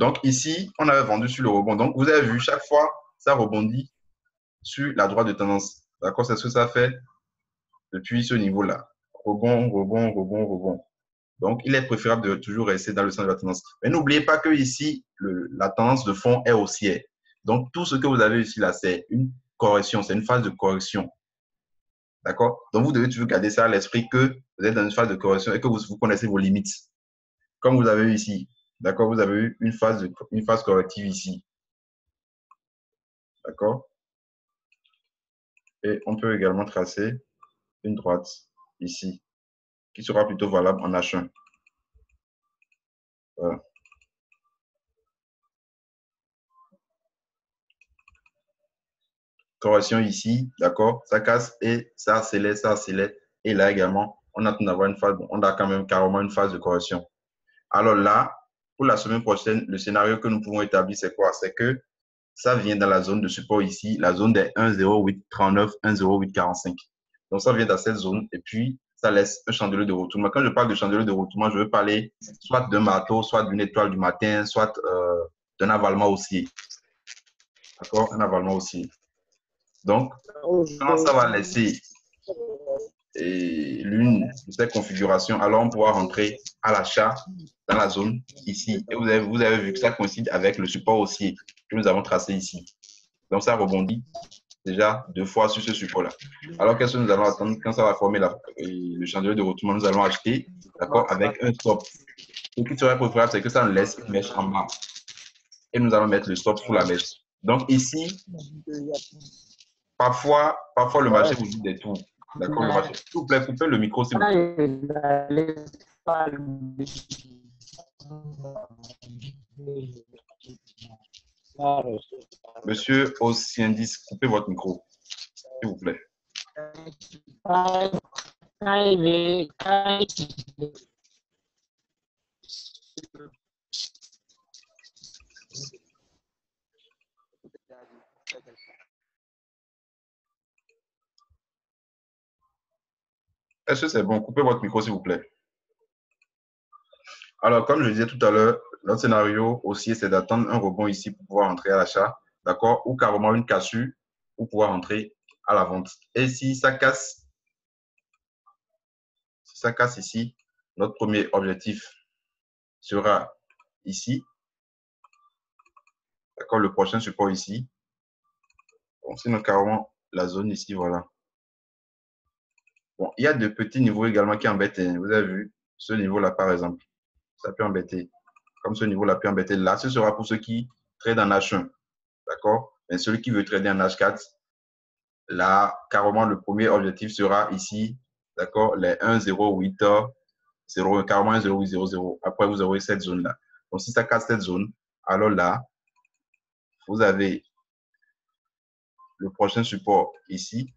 Donc ici, on avait vendu sur le rebond. Donc vous avez vu, chaque fois, ça rebondit sur la droite de tendance. D'accord? C'est ce que ça fait depuis ce niveau-là. Rebond, rebond, rebond, rebond. Donc, il est préférable de toujours rester dans le sens de la tendance. Mais n'oubliez pas que ici, la tendance de fond est haussière. Donc, tout ce que vous avez ici, là, c'est une correction, c'est une phase de correction. D'accord? Donc, vous devez toujours garder ça à l'esprit que vous êtes dans une phase de correction et que vous connaissez vos limites. Comme vous avez eu ici. D'accord? Vous avez eu une phase corrective ici. D'accord? Et on peut également tracer une droite ici, qui sera plutôt valable en H1. Voilà. Correction ici, d'accord? Ça casse et ça accélère, ça accélère. Et là également, on attend d'avoir une phase, on a quand même carrément une phase de correction. Alors là, pour la semaine prochaine, le scénario que nous pouvons établir, c'est quoi? C'est que ça vient dans la zone de support ici, la zone des 1,0839, 1,0845. Donc, ça vient dans cette zone et puis ça laisse un chandelier de retournement. Quand je parle de chandelier de retournement, je veux parler soit d'un marteau, soit d'une étoile du matin, soit d'un avalement haussier. D'accord? Un avalement haussier. Donc, quand ça va laisser l'une de ces configurations, alors on pourra rentrer à l'achat dans la zone ici. Et vous avez vu que ça coïncide avec le support haussier que nous avons tracé ici. Donc, ça rebondit déjà 2 fois sur ce support-là. Alors, qu'est-ce que nous allons attendre quand ça va former le chandelier de retournement? Nous allons acheter, d'accord, avec un stop. Ce qui serait préférable, c'est que ça nous laisse une mèche en bas. Et nous allons mettre le stop sous la mèche. Donc, ici, parfois le marché vous dit des tours. D'accord, le marché. S'il vous plaît, coupez le micro, s'il vous plaît. Monsieur Osiendis, coupez votre micro, s'il vous plaît. Est-ce que c'est bon? Coupez votre micro, s'il vous plaît. Alors, comme je disais tout à l'heure, notre scénario aussi, c'est d'attendre un rebond ici pour pouvoir entrer à l'achat, d'accord? Ou carrément une cassure pour pouvoir entrer à la vente. Et si ça casse ici, notre premier objectif sera ici. D'accord? Le prochain support ici. Bon, sinon, carrément, la zone ici, voilà. Bon, il y a de petits niveaux également qui embêtent. Vous avez vu ce niveau-là, par exemple. Ça peut embêter. Comme ce niveau-là peut embêter. Là, ce sera pour ceux qui tradent en H1. D'accord? Mais celui qui veut trader en H4, là, carrément, le premier objectif sera ici. D'accord? Les 1,08, 0, carrément 1,0800. Après, vous aurez cette zone-là. Donc, si ça casse cette zone, alors là, vous avez le prochain support ici.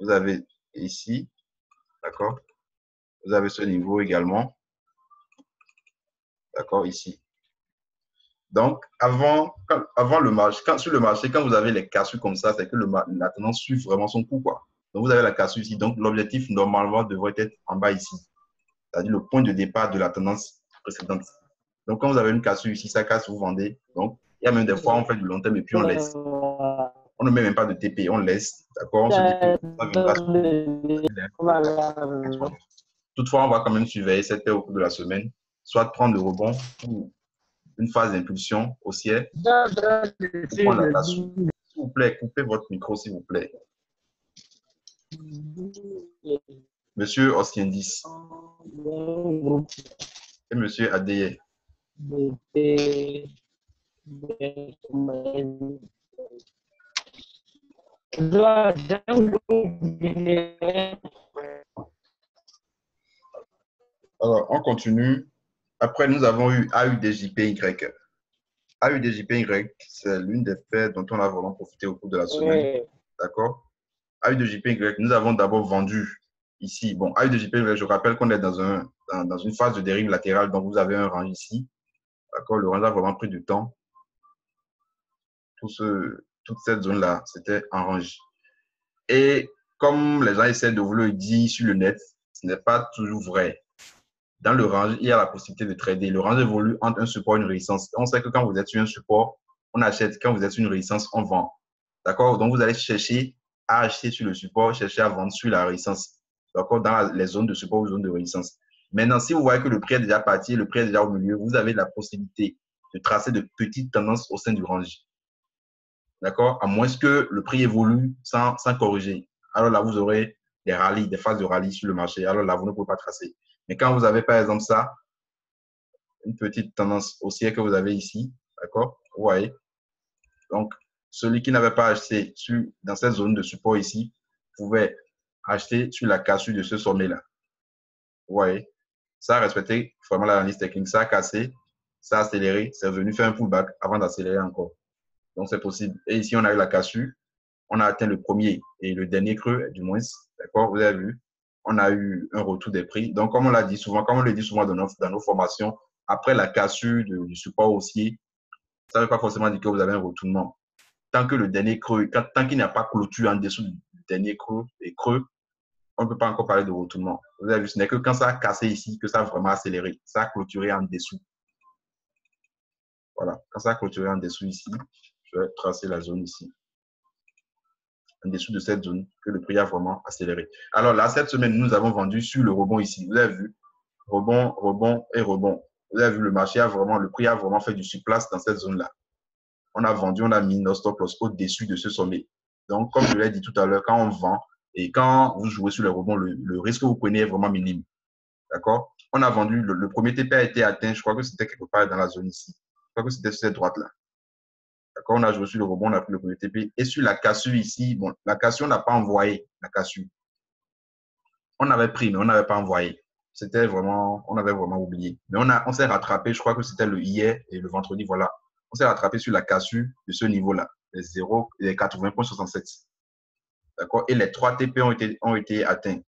Vous avez ici. D'accord? Vous avez ce niveau également. D'accord? Ici. Donc, avant le marché, sur le marché, quand vous avez les cassures comme ça, c'est que la tendance suit vraiment son cours, quoi. Donc, vous avez la cassure ici. Donc, l'objectif, normalement, devrait être en bas ici. C'est-à-dire le point de départ de la tendance précédente. Donc, quand vous avez une cassure ici, ça casse, vous vendez. Donc, il y a même des fois, on fait du long terme et puis on laisse. On ne met même pas de TP, on laisse. D'accord? On se dit que ça viendra. Toutefois, on va quand même surveiller cette paire au cours de la semaine, soit prendre le rebond ou une phase d'impulsion haussière. S'il vous plaît, coupez votre micro, s'il vous plaît. Monsieur Osiendis et Monsieur Adeye. Alors, on continue. Après, nous avons eu AUDJPY. AUDJPY, c'est l'une des paires dont on a vraiment profité au cours de la semaine. D'accord? AUDJPY, nous avons d'abord vendu ici. Bon, AUDJPY, je rappelle qu'on est dans une phase de dérive latérale. Donc, vous avez un range ici. D'accord? Le range a vraiment pris du temps. Toute cette zone-là, c'était en range. Et comme les gens essaient de vous le dire sur le net, ce n'est pas toujours vrai. dans le range, il y a la possibilité de trader. Le range évolue entre un support et une résistance. On sait que quand vous êtes sur un support, on achète. Quand vous êtes sur une résistance, on vend. D'accord? Donc, vous allez chercher à acheter sur le support, chercher à vendre sur la résistance. D'accord? Dans les zones de support ou zones de résistance. Maintenant, si vous voyez que le prix est déjà parti, le prix est déjà au milieu, vous avez la possibilité de tracer de petites tendances au sein du range. D'accord? À moins que le prix évolue sans corriger. Alors là, vous aurez des rallyes, des phases de rallye sur le marché. Alors là, vous ne pouvez pas tracer. Mais quand vous avez, par exemple, ça, une petite tendance haussière que vous avez ici, d'accord? Vous voyez? Donc, celui qui n'avait pas acheté dans cette zone de support ici pouvait acheter sur la cassure de ce sommet-là. Vous voyez? Ça a respecté vraiment l'analyse technique. Ça a cassé, ça a accéléré, c'est revenu faire un pullback avant d'accélérer encore. Donc, c'est possible. Et ici, on a eu la cassure. On a atteint le premier et le dernier creux, du moins. D'accord? Vous avez vu? On a eu un retour des prix. Donc, comme on l'a dit souvent, comme on le dit souvent dans nos formations, après la cassure du support haussier, ça ne veut pas forcément dire que vous avez un retournement. Tant que le dernier creux, tant qu'il n'y a pas clôture en dessous du dernier creux et creux, on ne peut pas encore parler de retournement. Vous avez vu, ce n'est que quand ça a cassé ici que ça a vraiment accéléré. Ça a clôturé en dessous. Voilà. Quand ça a clôturé en dessous ici, je vais tracer la zone ici. En dessous de cette zone que le prix a vraiment accéléré. Alors là, cette semaine, nous avons vendu sur le rebond ici. Vous avez vu, rebond, rebond et rebond. Vous avez vu, le marché a vraiment, le prix a vraiment fait du surplace dans cette zone-là. On a vendu, on a mis nos stop loss au-dessus de ce sommet. Donc, comme je l'ai dit tout à l'heure, quand on vend et quand vous jouez sur les rebonds, le risque que vous prenez est vraiment minime. D'accord? On a vendu, le premier TP a été atteint, je crois que c'était quelque part dans la zone ici. Je crois que c'était sur cette droite-là. D'accord? On a joué sur le rebond, on a pris le premier TP. Et sur la cassure ici, bon, la cassure, on n'a pas envoyé la cassure. On avait pris, mais on n'avait pas envoyé. C'était vraiment, on avait vraiment oublié. Mais on s'est rattrapé, je crois que c'était le hier et le vendredi, voilà. On s'est rattrapé sur la cassure de ce niveau-là, les 0, les 80,67. D'accord? Et les 3 TP ont été atteints.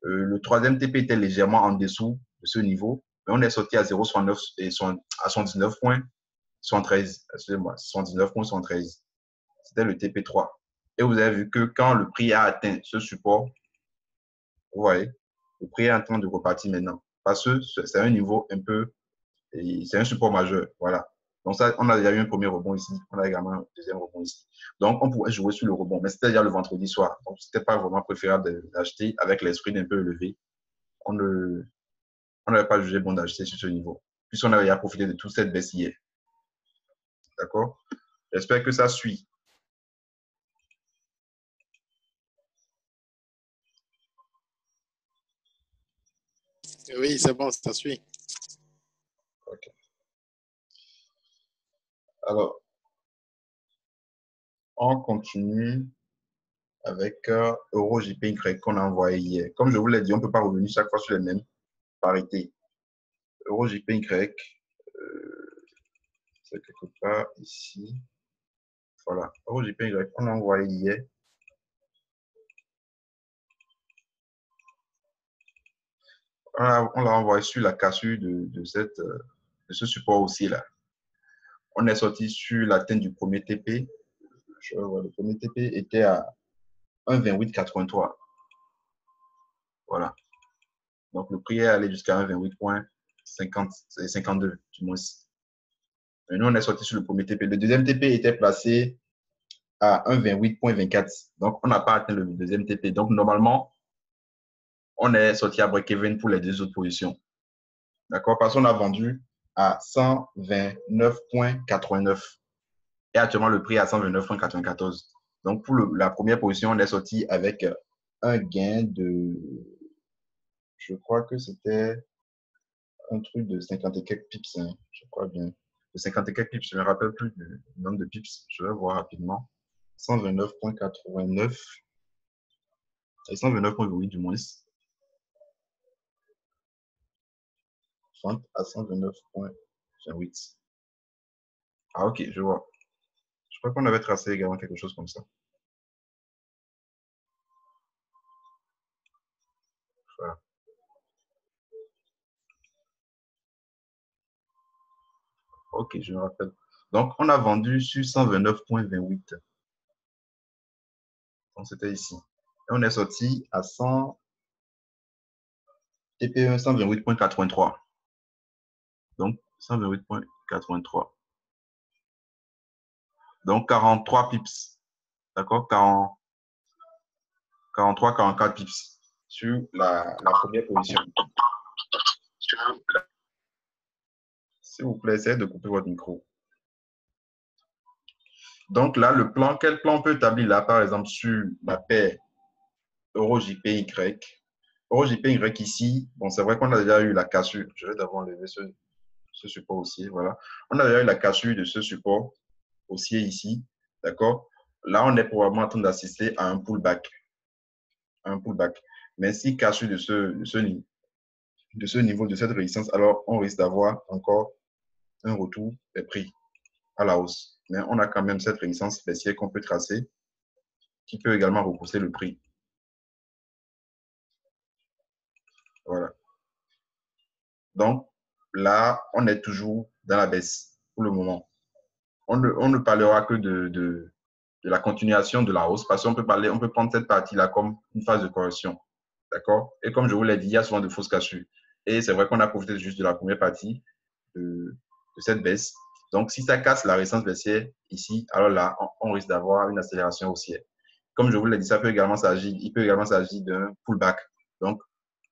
Le troisième TP était légèrement en dessous de ce niveau, mais on est sorti à 0,69 et à 79,73. Excusez-moi, 79,73. C'était le TP3. Et vous avez vu que quand le prix a atteint ce support, vous voyez, le prix est en train de repartir maintenant. Parce que c'est un niveau un peu, c'est un support majeur. Voilà. Donc ça, on a déjà eu un premier rebond ici. On a également un deuxième rebond ici. Donc, on pourrait jouer sur le rebond. Mais c'était déjà le vendredi soir. Donc, ce n'était pas vraiment préférable d'acheter avec l'esprit d'un peu élevé. On n'avait pas jugé bon d'acheter sur ce niveau. Puisqu'on avait déjà profité de toute cette baisse hier. D'accord? J'espère que ça suit. Oui, c'est bon, ça suit. OK. Alors, on continue avec Euro JPY qu'on a envoyé hier. Comme je vous l'ai dit, on ne peut pas revenir chaque fois sur les mêmes parités. Euro JPY, c'est quelque part ici. Voilà, Euro JPY, on a envoyé hier. On l'a envoyé sur la cassure de ce support aussi là. On est sorti sur l'atteinte du premier TP. Le premier TP était à 1,2883. Voilà. Donc, le prix est allé jusqu'à 1,28.52 du moins. Et nous, on est sorti sur le premier TP. Le deuxième TP était placé à 1,28.24. Donc, on n'a pas atteint le deuxième TP. Donc, normalement, on est sorti à break-even pour les deux autres positions. D'accord? Parce qu'on a vendu à 129,89. Et actuellement, le prix est à 129,94. Donc, pour la première position, on est sorti avec un gain de, je crois que c'était un truc de 50 et quelques pips, hein, je crois bien. De 50 et quelques pips, je ne me rappelle plus du nombre de pips. Je vais voir rapidement. 129,89 et 129,8 du moins. Vente à 129,8. Ah, ok, je vois. Je crois qu'on avait tracé également quelque chose comme ça. Voilà. Ok, je me rappelle. Donc, on a vendu sur 129,28. Donc, c'était ici. Et on est sorti à 100. TP1 128.83. Donc 128.83. Donc 43 pips. D'accord? 43, 44 pips sur la première position. S'il vous plaît, essayez de couper votre micro. Donc là, le plan, quel plan on peut établir là, par exemple, sur la paire Euro-JPY. Euro-JPY ici, bon, c'est vrai qu'on a déjà eu la cassure. Je vais d'abord enlever ce support haussier, voilà. On a déjà eu la cassure de ce support haussier ici, d'accord? Là, on est probablement en train d'assister à un pullback. Mais si cassure de ce niveau, de cette résistance, alors on risque d'avoir encore un retour des prix à la hausse. Mais on a quand même cette résistance baissière qu'on peut tracer, qui peut également repousser le prix. Voilà. Donc, là, on est toujours dans la baisse pour le moment. On ne parlera que de la continuation de la hausse parce qu'on peut prendre cette partie-là comme une phase de correction. D'accord? Et comme je vous l'ai dit, il y a souvent de fausses cassures. Et c'est vrai qu'on a profité juste de la première partie de cette baisse. Donc, si ça casse la résistance baissière ici, alors là, on risque d'avoir une accélération haussière. Comme je vous l'ai dit, il peut également s'agir d'un pullback. Donc,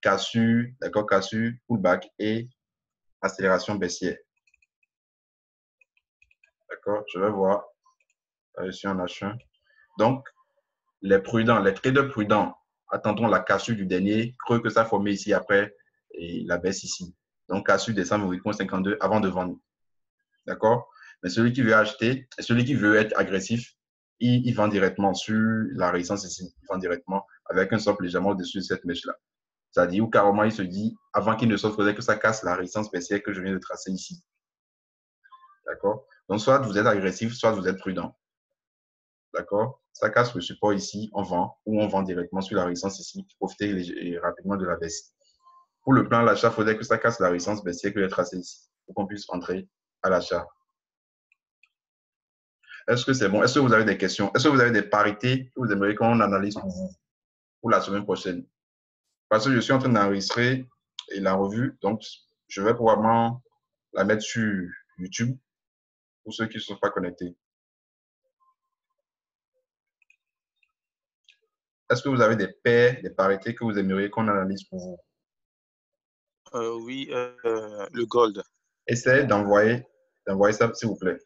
cassure, d'accord, cassure, pullback et accélération baissière. D'accord, je vais voir. Je suis en H1. Donc, les traders prudents attendront la cassure du dernier creux que ça a formé ici après et la baisse ici. Donc, cassure des 108.52 avant de vendre. D'accord? Mais celui qui veut acheter, celui qui veut être agressif, il vend directement sur la résistance ici. Il vend directement avec un stop légèrement au-dessus de cette mèche-là. C'est-à-dire, ou carrément, il se dit, avant qu'il ne sorte, il faudrait que ça casse la résistance baissière que je viens de tracer ici. D'accord? Donc, soit vous êtes agressif, soit vous êtes prudent. D'accord? Ça casse le support ici, on vend, ou on vend directement sur la résistance ici, pour profiter rapidement de la baisse. Pour le plan à l'achat, il faudrait que ça casse la résistance baissière que j'ai tracée ici, pour qu'on puisse entrer à l'achat. Est-ce que c'est bon? Est-ce que vous avez des questions? Est-ce que vous avez des parités que vous aimeriez qu'on analyse pour vous, pour la semaine prochaine? Parce que je suis en train d'enregistrer la revue, donc je vais probablement la mettre sur YouTube pour ceux qui ne sont pas connectés. Est-ce que vous avez des paires, des parités que vous aimeriez qu'on analyse pour vous? Oui, le gold. Essayez d'envoyer ça, s'il vous plaît.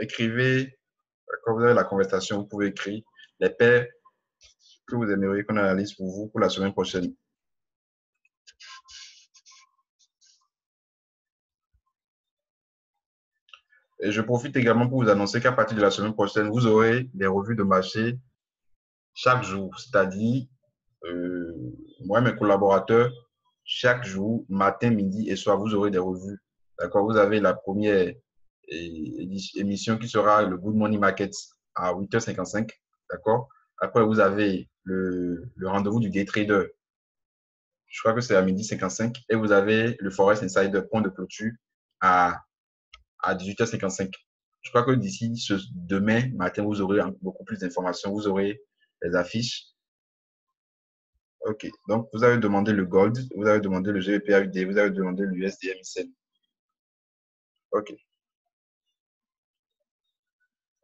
Écrivez, quand vous avez la conversation, vous pouvez écrire les paires que vous aimeriez qu'on analyse pour vous pour la semaine prochaine. Et je profite également pour vous annoncer qu'à partir de la semaine prochaine, vous aurez des revues de marché chaque jour. C'est-à-dire, moi et mes collaborateurs, chaque jour, matin, midi et soir, vous aurez des revues. D'accord? Vous avez la première émission qui sera le Good Morning Market à 8h55. D'accord? Après, vous avez le rendez-vous du Day Trader. Je crois que c'est à 12h55. Et vous avez le Forex Insider, point de clôture, à 18h55. Je crois que d'ici demain matin, vous aurez beaucoup plus d'informations. Vous aurez les affiches. OK. Donc, vous avez demandé le Gold, vous avez demandé le GBP/USD, vous avez demandé l'USD/MXN. OK.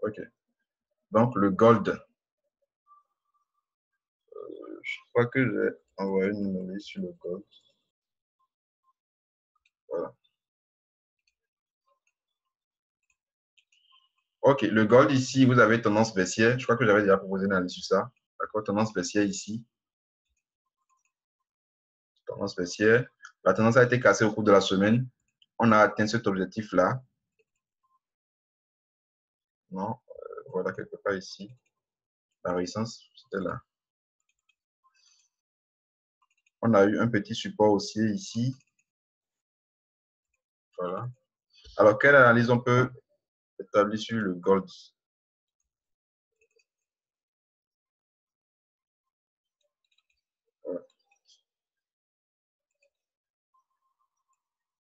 OK. Donc, le Gold, je crois que j'ai envoyé une email sur le Gold. Voilà. OK. Le Gold ici, vous avez tendance baissière. Je crois que j'avais déjà proposé une analyse sur ça. D'accord. Tendance baissière ici. Tendance baissière. La tendance a été cassée au cours de la semaine. On a atteint cet objectif-là. Non. Voilà, quelque part ici. La résistance, c'était là. On a eu un petit support haussier ici. Voilà. Alors, quelle analyse on peut établir sur le Gold? Voilà.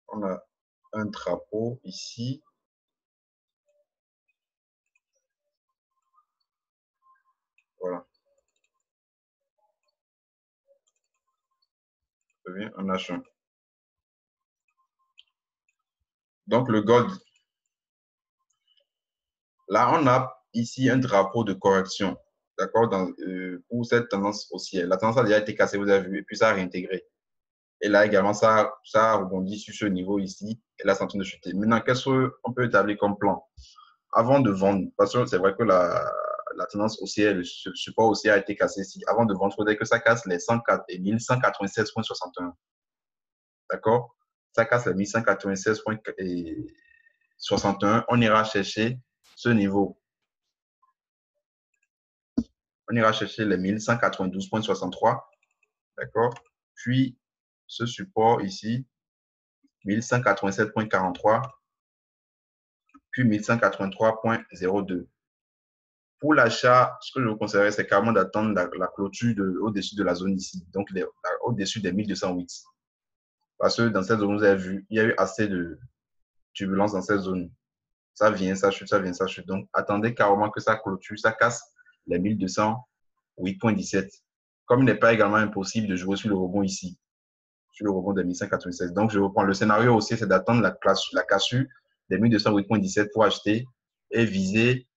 On a un drapeau ici. Voilà. Ça devient un H1. Donc, le gold. Là, on a ici un drapeau de correction. D'accord, pour cette tendance haussière. La tendance a déjà été cassée, vous avez vu, et puis ça a réintégré. Et là également, ça a rebondi sur ce niveau ici, et là, c'est en train de chuter. Maintenant, qu'est-ce qu'on peut établir comme plan? Avant de vendre, parce que c'est vrai que la tendance haussière, le support haussier a été cassé ici. Avant de vendre, il faudrait que ça casse les 104 et 1196,61. D'accord? Ça casse les 1196,61. On ira chercher ce niveau. On ira chercher les 1192,63. D'accord? Puis, ce support ici, 1187,43. Puis 1183,02. Pour l'achat, ce que je vous conseillerais, c'est carrément d'attendre la clôture au-dessus de la zone ici, donc au-dessus des 1208. Parce que dans cette zone, vous avez vu, il y a eu assez de turbulence dans cette zone. Ça vient, ça chute, ça vient, ça chute. Donc, attendez carrément que ça clôture, ça casse les 1208,17. Comme il n'est pas également impossible de jouer sur le rebond ici, sur le rebond des 1596. Donc, je reprends le scénario aussi, c'est d'attendre la cassure des 1208,17 pour acheter et viser,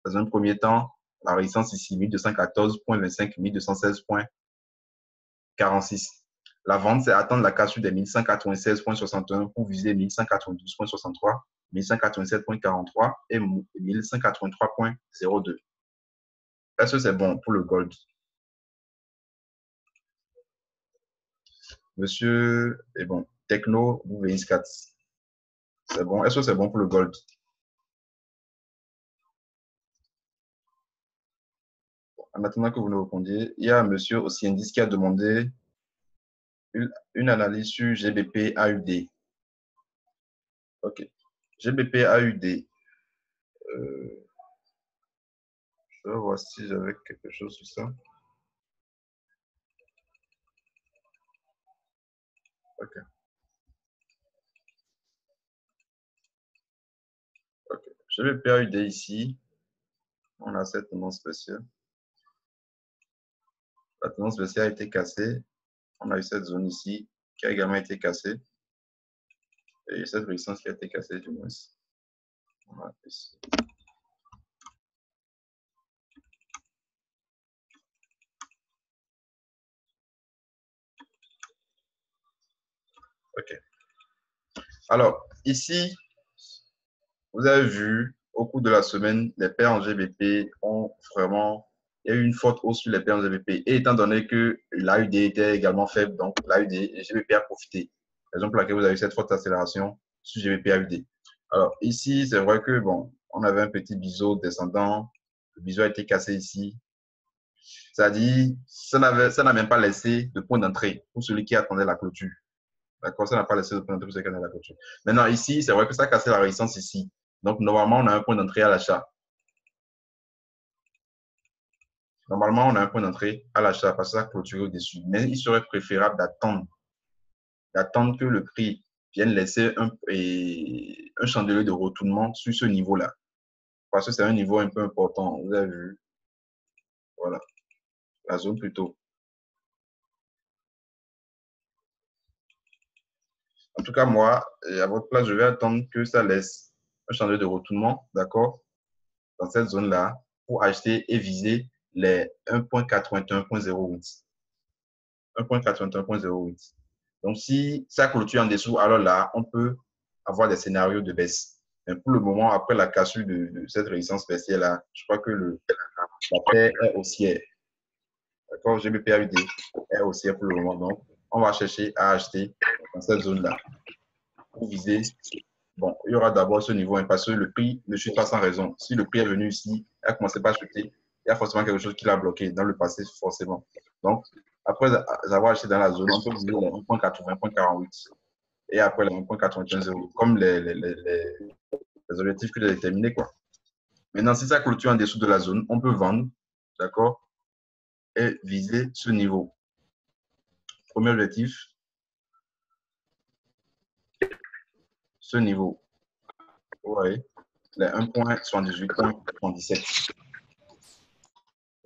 dans un premier temps, la résistance ici, 1214,25, 1216,46. La vente, c'est attendre la cassure des 1196,61 pour viser 1192,63, 1187,43 et 1183,02. Est-ce que c'est bon pour le gold? Monsieur, et bon, Techno, WX4. C'est bon. Est-ce que c'est bon pour le gold? En attendant que vous nous répondiez, il y a un monsieur aussi indice qui a demandé une analyse sur GBP AUD. OK. GBP AUD. Je vais voir si j'avais quelque chose sur ça. OK. OK. GBP AUD ici. On a cette tendance spéciale. La tendance spéciale a été cassée. On a eu cette zone ici qui a également été cassée. Et cette résistance qui a été cassée du moins. Voilà, ici. OK. Alors, ici, vous avez vu, au cours de la semaine, les paires en GBP ont vraiment... Il y a eu une forte hausse sur les paires en GBP. Et étant donné que l'AUD était également faible, donc l'AUD et GBP a profité. Raison pour laquelle vous avez eu cette forte accélération sur GBP AUD. Alors, ici, c'est vrai que, bon, on avait un petit biseau descendant. Le biseau a été cassé ici. C'est-à-dire, ça n'a même pas laissé de point d'entrée pour celui qui attendait la clôture. D'accord, ça n'a pas laissé de point d'entrée pour celui qui attendait la clôture. Maintenant, ici, c'est vrai que ça a cassé la résistance ici. Donc, normalement, on a un point d'entrée à l'achat. Normalement, on a un point d'entrée à l'achat parce que ça clôture au-dessus. Mais il serait préférable d'attendre que le prix vienne laisser un chandelier de retournement sur ce niveau-là. Parce que c'est un niveau un peu important. Vous avez vu. Voilà. La zone plutôt. En tout cas, moi, à votre place, je vais attendre que ça laisse un chandelier de retournement, d'accord, dans cette zone-là, pour acheter et viser les 1.81.08. 1.81.08. Donc, si ça clôture en dessous, alors là, on peut avoir des scénarios de baisse. Mais pour le moment, après la cassure de cette résistance spéciale-là, je crois que la paire est haussière. D'accord, GBPAUD est haussière pour le moment. Donc, on va chercher à acheter dans cette zone-là pour viser. Bon, il y aura d'abord ce niveau, parce que le prix ne chute pas sans raison. Si le prix est venu ici, il a commencé par chuter, il y a forcément quelque chose qui l'a bloqué dans le passé, forcément. Donc, après avoir acheté dans la zone, on peut viser les 1.80, 1.48 et après les 1.81, comme les objectifs que j'ai déterminés, quoi. Maintenant, si ça clôture en dessous de la zone, on peut vendre, d'accord, et viser ce niveau. Premier objectif, ce niveau. Vous voyez, les 1,78,77.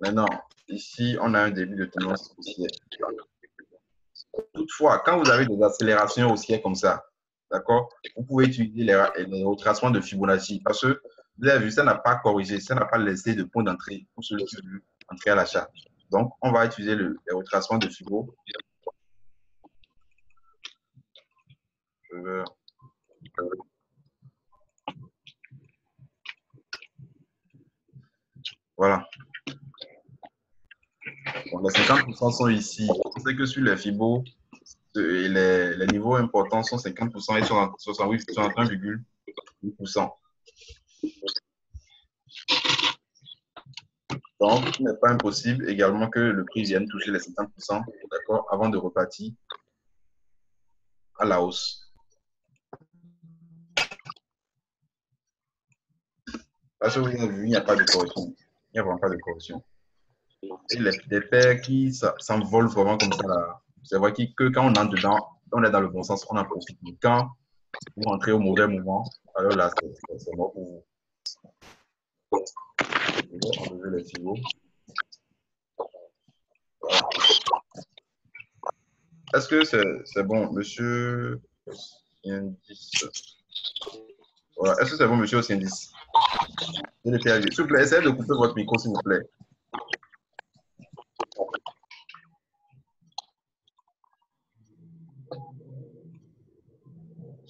Maintenant, ici, on a un début de tendance haussière. Toutefois, quand vous avez des accélérations haussières comme ça, d'accord, vous pouvez utiliser les retracements de Fibonacci parce que vous avez vu, ça n'a pas corrigé, ça n'a pas laissé de point d'entrée pour celui qui veut entrer à l'achat. Donc, on va utiliser les retracements de Fibo. Voilà. Bon, les 50% sont ici. On sait que sur les Fibo, les niveaux importants sont 50% et 61,8%. Donc, il n'est pas impossible également que le prix vienne toucher les 50%, d'accord, avant de repartir à la hausse. Parce que vous avez vu, il n'y a pas de correction. Il n'y a vraiment pas de correction. Et les paires qui s'envolent vraiment comme ça, là, c'est vrai que quand on entre dedans, on est dans le bon sens, on en profite. Mais quand vous rentrez au mauvais moment, alors là, c'est mort pour vous. Je vais enlever les fibraux. Voilà. Est-ce que c'est bon, monsieur Indice? Voilà. Est-ce que c'est bon, monsieur Indice? S'il vous plaît, essayez de couper votre micro, s'il vous plaît.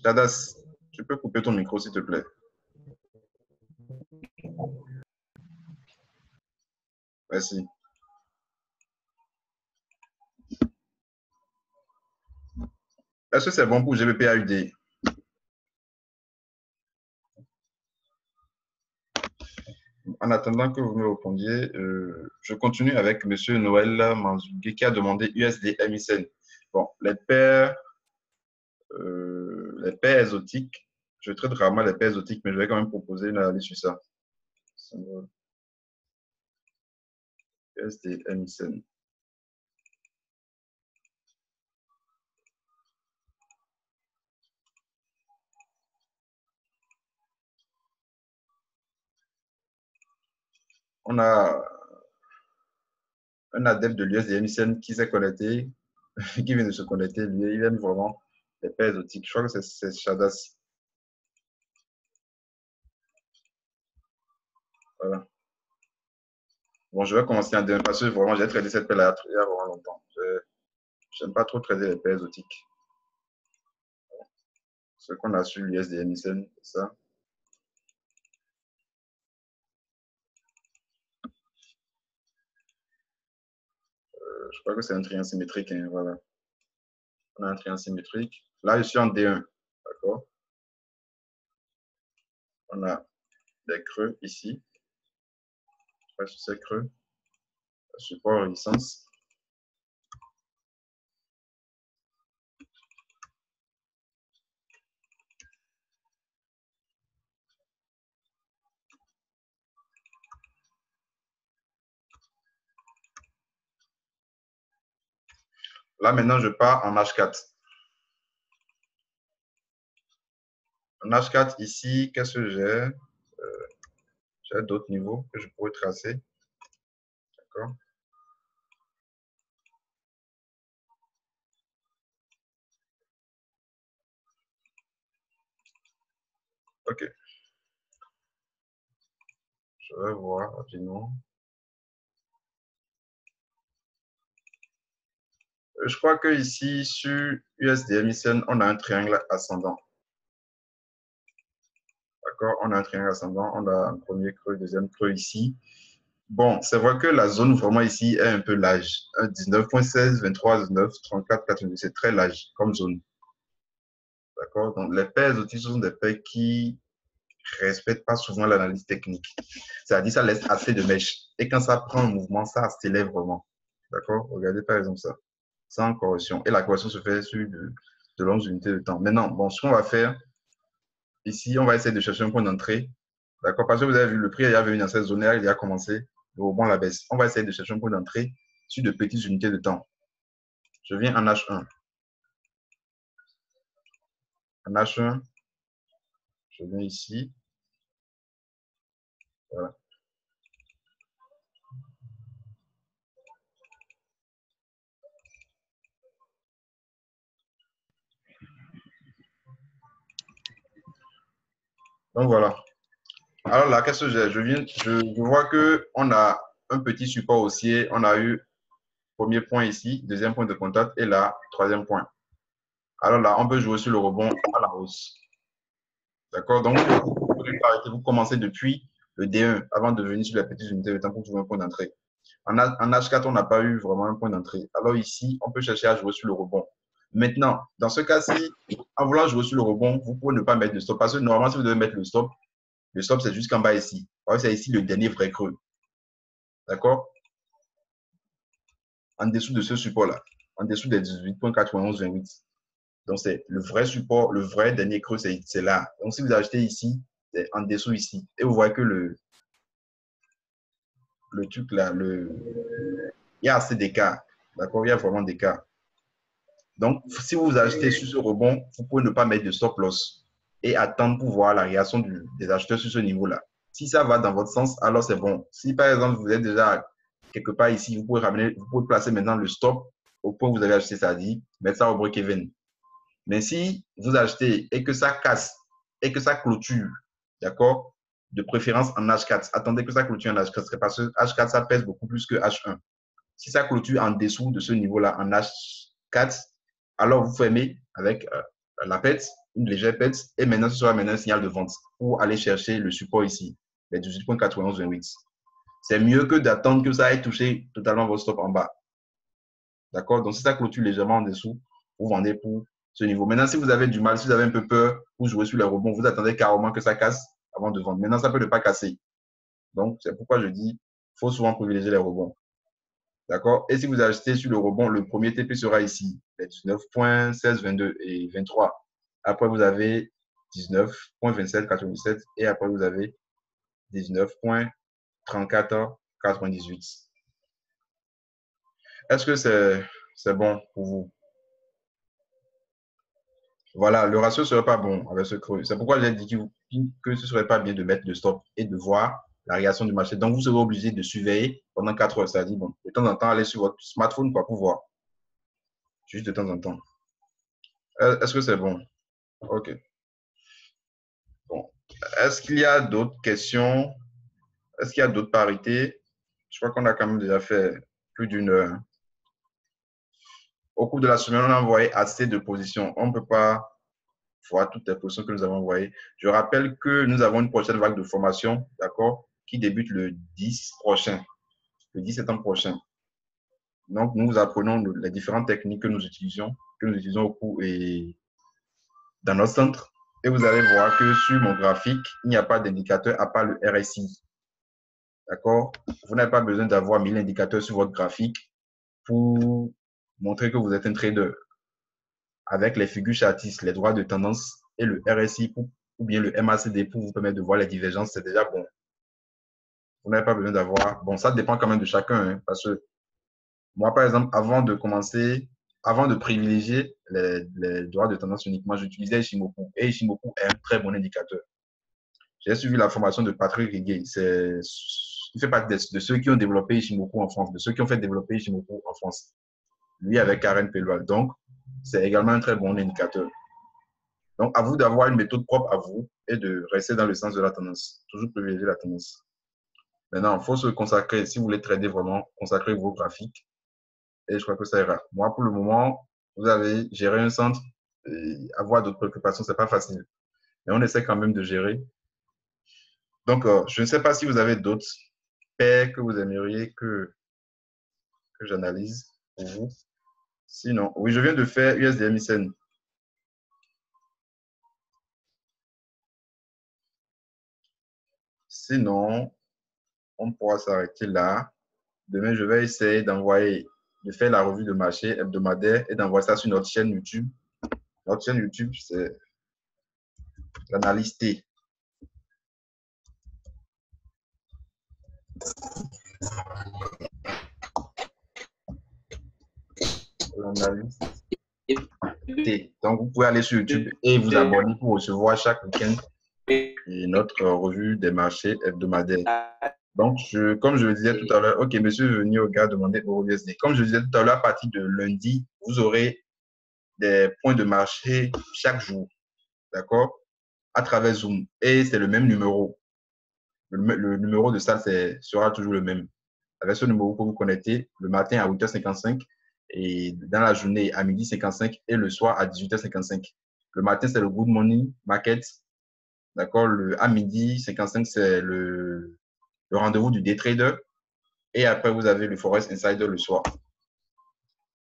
Chadas, tu peux couper ton micro, s'il te plaît. Merci. Est-ce que c'est bon pour GBPAUD? En attendant que vous me répondiez, je continue avec M. Noël Manzougué qui a demandé USD MICN. Bon, les paires exotiques, je traite rarement les paires exotiques, mais je vais quand même proposer une analyse sur ça. USD MICN. On a un adepte de l'USD MICN qui s'est connecté, qui vient de se connecter, lui, il aime vraiment les paires exotiques. Je crois que c'est Chadas. Voilà. Bon, je vais commencer en demain parce que vraiment, j'ai traité cette paire-là il y a vraiment longtemps. Je n'aime pas trop traiter les paires exotiques. Ce qu'on a sur l'USD MICN, c'est ça. Je crois que c'est un triangle symétrique. Hein, voilà. On a un triangle symétrique. Là, je suis en D1. D'accord. On a des creux ici. Je crois que c'est creux. Support résistance. Là, maintenant, je pars en H4. En H4, ici, qu'est-ce que j'ai? J'ai d'autres niveaux que je pourrais tracer. D'accord. OK. Je vais voir rapidement. Je crois que ici, sur USD MICN, on a un triangle ascendant. D'accord. On a un triangle ascendant. On a un premier creux, deuxième creux ici. Bon, c'est vrai que la zone vraiment ici est un peu large. 19.16, 23, 19, 34, 82, c'est très large comme zone. D'accord. Donc, les paires aussi sont des paires qui ne respectent pas souvent l'analyse technique. C'est-à-dire, ça laisse assez de mèches. Et quand ça prend un mouvement, ça s'élève vraiment. D'accord. Regardez par exemple ça. Sans correction. Et la correction se fait sur de longues unités de temps. Maintenant, bon, ce qu'on va faire, ici, on va essayer de chercher un point d'entrée. D'accord. Parce que vous avez vu, le prix est venu dans cette zone là, il a commencé le rebond à la baisse. On va essayer de chercher un point d'entrée sur de petites unités de temps. Je viens en H1. En H1, Je viens ici. Voilà. Donc voilà. Alors là, qu'est-ce que j'ai? Je vois qu'on a un petit support haussier. On a eu premier point ici, deuxième point de contact et là, troisième point. Alors là, on peut jouer sur le rebond à la hausse. D'accord? Donc, vous commencez depuis le D1 avant de venir sur les petites unités de temps pour trouver un point d'entrée. En H4, on n'a pas eu vraiment un point d'entrée. Alors ici, on peut chercher à jouer sur le rebond. Maintenant, dans ce cas-ci, en voulant jouer sur le rebond, vous pouvez ne pas mettre de stop. Parce que normalement, si vous devez mettre le stop, c'est jusqu'en bas ici. C'est ici le dernier vrai creux. D'accord? En dessous de ce support-là. En dessous des 18.9128. Donc, c'est le vrai support, le vrai dernier creux, c'est là. Donc, si vous achetez ici, c'est en dessous ici. Et vous voyez que le truc là, il y a assez d'écart. D'accord? Il y a vraiment d'écart. Donc, si vous achetez sur ce rebond, vous pouvez ne pas mettre de stop loss et attendre pour voir la réaction des acheteurs sur ce niveau-là. Si ça va dans votre sens, alors c'est bon. Si par exemple, vous êtes déjà quelque part ici, vous pouvez placer maintenant le stop au point où vous avez acheté, c'est-à-dire mettre ça au break-even. Mais si vous achetez et que ça casse et que ça clôture, d'accord, de préférence en H4, attendez que ça clôture en H4, parce que H4, ça pèse beaucoup plus que H1. Si ça clôture en dessous de ce niveau-là, en H4, alors vous fermez avec la pète, une légère pète, et maintenant, ce sera maintenant un signal de vente pour aller chercher le support ici, les 18.9128. C'est mieux que d'attendre que ça ait touché totalement votre stop en bas. D'accord? Donc, si ça clôture légèrement en dessous, vous vendez pour ce niveau. Maintenant, si vous avez du mal, si vous avez un peu peur pour jouer sur les rebonds, vous attendez carrément que ça casse avant de vendre. Maintenant, ça peut ne pas casser. Donc, c'est pourquoi je dis, il faut souvent privilégier les rebonds. D'accord? Et si vous achetez sur le rebond, le premier TP sera ici, les 19.16, 22 et 23. Après, vous avez 19.27, 97 et après, vous avez 19.34, 98. Est-ce que c'est bon pour vous? Voilà, le ratio ne serait pas bon avec ce creux. C'est pourquoi j'ai dit que ce ne serait pas bien de mettre le stop et de voir la réaction du marché. Donc, vous serez obligé de surveiller pendant 4 heures. C'est-à-dire, bon, de temps en temps, aller sur votre smartphone pour voir. Juste de temps en temps. Est-ce que c'est bon? OK. Bon. Est-ce qu'il y a d'autres questions? Est-ce qu'il y a d'autres parités? Je crois qu'on a quand même déjà fait plus d'une heure. Au cours de la semaine, on a envoyé assez de positions. On ne peut pas voir toutes les positions que nous avons envoyées. Je rappelle que nous avons une prochaine vague de formation, d'accord, qui débute le 10 prochain, le 10 septembre prochain. Donc, nous apprenons les différentes techniques que nous utilisons au cours et dans notre centre. Et vous allez voir que sur mon graphique, il n'y a pas d'indicateur à part le RSI. D'accord? Vous n'avez pas besoin d'avoir 1000 indicateurs sur votre graphique pour montrer que vous êtes un trader. Avec les figures chartistes, les droits de tendance et le RSI ou bien le MACD pour vous permettre de voir les divergences, c'est déjà bon. Vous n'avez pas besoin d'avoir… Bon, ça dépend quand même de chacun. Hein, parce que moi, par exemple, avant de privilégier les droits de tendance uniquement, j'utilisais Ishimoku. Et Ishimoku est un très bon indicateur. J'ai suivi la formation de Patrick Riguet. Il fait partie de ceux qui ont développé Ishimoku en France, de ceux qui ont fait développer Ishimoku en France. Lui avec Karen Pellois. Donc, c'est également un très bon indicateur. Donc, à vous d'avoir une méthode propre à vous et de rester dans le sens de la tendance. Toujours privilégier la tendance. Maintenant, il faut se consacrer, si vous voulez trader vraiment, consacrer vos graphiques. Et je crois que ça ira. Moi, pour le moment, vous avez géré un centre et avoir d'autres préoccupations, ce n'est pas facile. Mais on essaie quand même de gérer. Donc, je ne sais pas si vous avez d'autres paires que vous aimeriez que j'analyse pour vous. Sinon, oui, je viens de faire USDMICN. Sinon, on pourra s'arrêter là. Demain, je vais essayer de faire la revue de marché hebdomadaire et d'envoyer ça sur notre chaîne YouTube. Notre chaîne YouTube, c'est l'analyse T. L'analyse T. Donc, vous pouvez aller sur YouTube et vous abonner pour recevoir chaque week-end et notre revue des marchés hebdomadaires. Donc, comme je le disais tout à l'heure, OK, monsieur Veni Oga demandait EURUSD. Comme je le disais tout à l'heure, à partir de lundi, vous aurez des points de marché chaque jour, d'accord, à travers Zoom. Et c'est le même numéro. Le numéro de salle sera toujours le même. Avec ce numéro, vous pouvez vous connecter le matin à 8h55 et dans la journée à 12h55 et le soir à 18h55. Le matin, c'est le Good Morning Market. D'accord? À 12h55, c'est le rendez-vous du Day Trader. Et après, vous avez le Forex Insider le soir.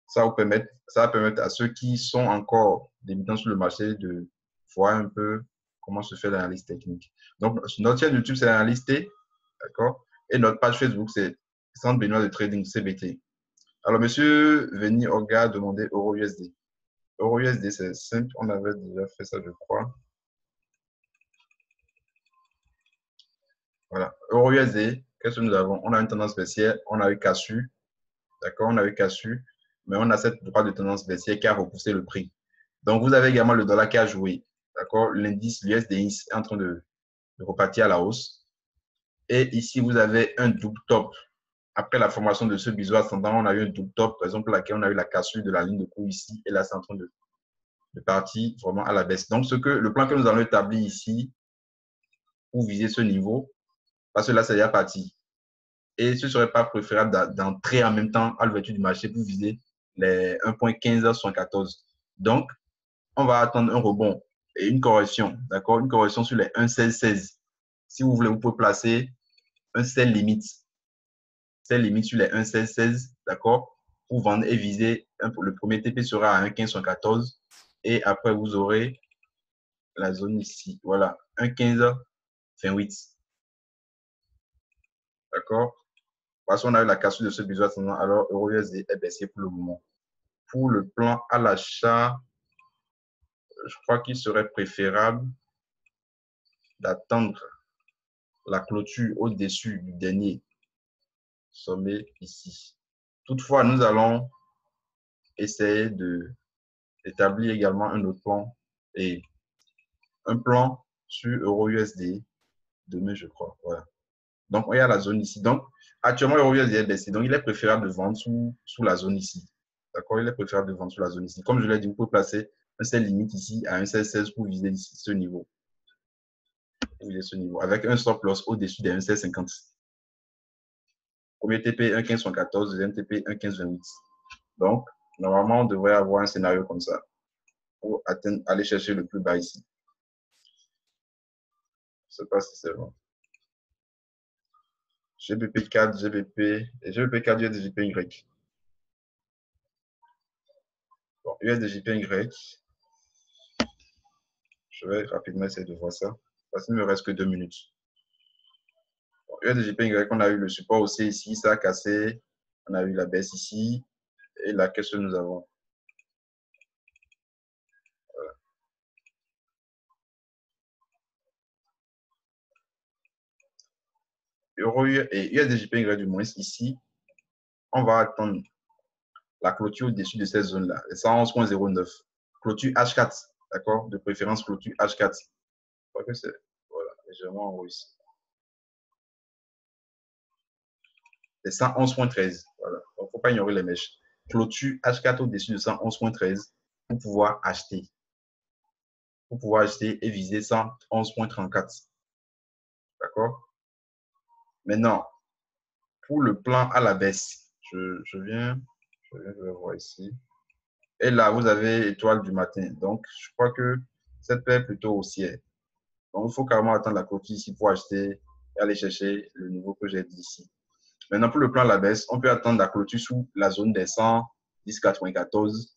Ça va permettre à ceux qui sont encore débutants sur le marché de voir un peu comment se fait l'analyse technique. Donc, notre chaîne YouTube, c'est l'analyse T. D'accord? Et notre page Facebook, c'est Centre Benoît de Trading, CBT. Alors, monsieur Veni Oga a demandé EURUSD. EURUSD, c'est simple. On avait déjà fait ça, je crois. Voilà. EURUSD, qu'est-ce que nous avons? On a une tendance baissière. On a eu Cassu. D'accord? On a eu Cassu. Mais on a cette droite de tendance baissière qui a repoussé le prix. Donc, vous avez également le dollar qui a joué. D'accord? L'indice, l'USDI est en train de repartir à la hausse. Et ici, vous avez un double top. Après la formation de ce biseau ascendant, on a eu un double top, par exemple, laquelle on a eu la cassure de la ligne de cours ici. Et là, c'est en train de partir vraiment à la baisse. Donc, le plan que nous allons établir ici pour viser ce niveau, parce que là, c'est déjà parti. Et ce ne serait pas préférable d'entrer en même temps à l'ouverture du marché pour viser les 1.1574. Donc, on va attendre un rebond et une correction, d'accord? Une correction sur les 1.1616. Si vous voulez, vous pouvez placer un sell limite. Sell limite sur les 1.1616, d'accord? Pour vendre et viser, le premier TP sera à 1.1514 et après, vous aurez la zone ici. Voilà, 1.1528. D'accord? Parce qu'on a eu la cassure de ce besoin, alors EURUSD est baissé pour le moment. Pour le plan à l'achat, je crois qu'il serait préférable d'attendre la clôture au-dessus du dernier sommet ici. Toutefois, nous allons essayer d'établir également un autre plan et un plan sur EURUSD demain, je crois. Voilà. Donc, il y a la zone ici. Donc, actuellement, EURUSD est baissé. Donc, il est préférable de vendre sous la zone ici. D'accord? Il est préférable de vendre sous la zone ici. Comme je l'ai dit, vous pouvez placer un sell limite ici à 1.1616 pour viser ici ce niveau. Avec un stop loss au-dessus des 1.1650. Premier TP 1.1514, deuxième TP 1.1528. Donc, normalement, on devrait avoir un scénario comme ça pour aller chercher le plus bas ici. Je ne sais pas si c'est bon. GBP4, GBP et GBP4, USDJPY. Bon, USDJPY. Je vais rapidement essayer de voir ça. Parce qu'il ne me reste que 2 minutes. Bon, USDJPY, on a eu le support aussi ici, ça a cassé. On a eu la baisse ici. Et là, qu'est-ce que nous avons? Euro et USDJPY du moins ici, on va attendre la clôture au-dessus de cette zone-là, 111.09. Clôture H4, d'accord? De préférence clôture H4. Je crois que c'est, voilà, légèrement en haut ici. C'est 111.13, voilà. Donc, il ne faut pas ignorer les mèches. Clôture H4 au-dessus de 111.13 pour pouvoir acheter. Pour pouvoir acheter et viser 111.34. D'accord? Maintenant, pour le plan à la baisse, je viens le voir ici. Et là, vous avez étoile du matin. Donc, je crois que cette paire est plutôt haussière. Donc, il faut carrément attendre la clôture ici pour acheter et aller chercher le niveau que j'ai dit ici. Maintenant, pour le plan à la baisse, on peut attendre la clôture sous la zone des 110,94.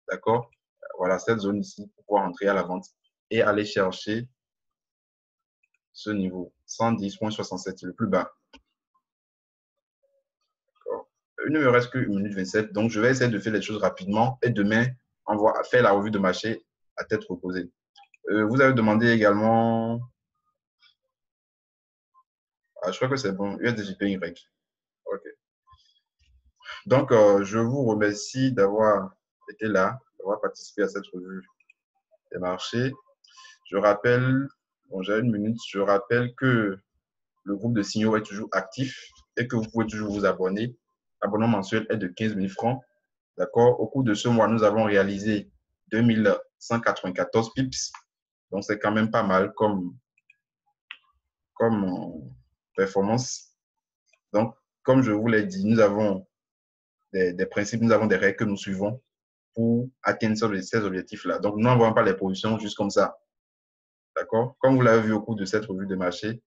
D'accord? Voilà, cette zone ici pour pouvoir entrer à la vente et aller chercher ce niveau, 110,67, le plus bas. Il ne me reste que 1 minute 27, donc je vais essayer de faire les choses rapidement et demain, on va faire la revue de marché à tête reposée. Vous avez demandé également, je crois que c'est bon, USDJPY. OK. Donc, je vous remercie d'avoir été là, d'avoir participé à cette revue des marchés. Je rappelle Bon, j'ai une minute. Je rappelle que le groupe de signaux est toujours actif et que vous pouvez toujours vous abonner. L'abonnement mensuel est de 15 000 francs. D'accord? Au cours de ce mois, nous avons réalisé 2194 pips. Donc, c'est quand même pas mal comme performance. Donc, comme je vous l'ai dit, nous avons des principes, nous avons des règles que nous suivons pour atteindre ces objectifs-là. Donc, nous n'envoyons pas les positions juste comme ça. D'accord? Comme vous l'avez vu au cours de cette revue de marché,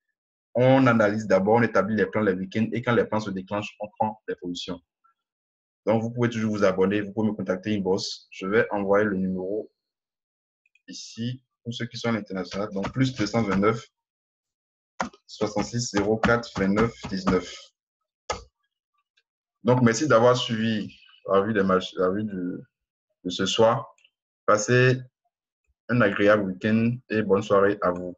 on analyse d'abord, on établit les plans les week-ends et quand les plans se déclenchent, on prend les positions. Donc, vous pouvez toujours vous abonner, vous pouvez me contacter inbox. Je vais envoyer le numéro ici pour ceux qui sont à l'international. Donc, plus 229 66 04 29 19. Donc, merci d'avoir suivi la revue de ce soir. Passez un agréable week-end et bonne soirée à vous.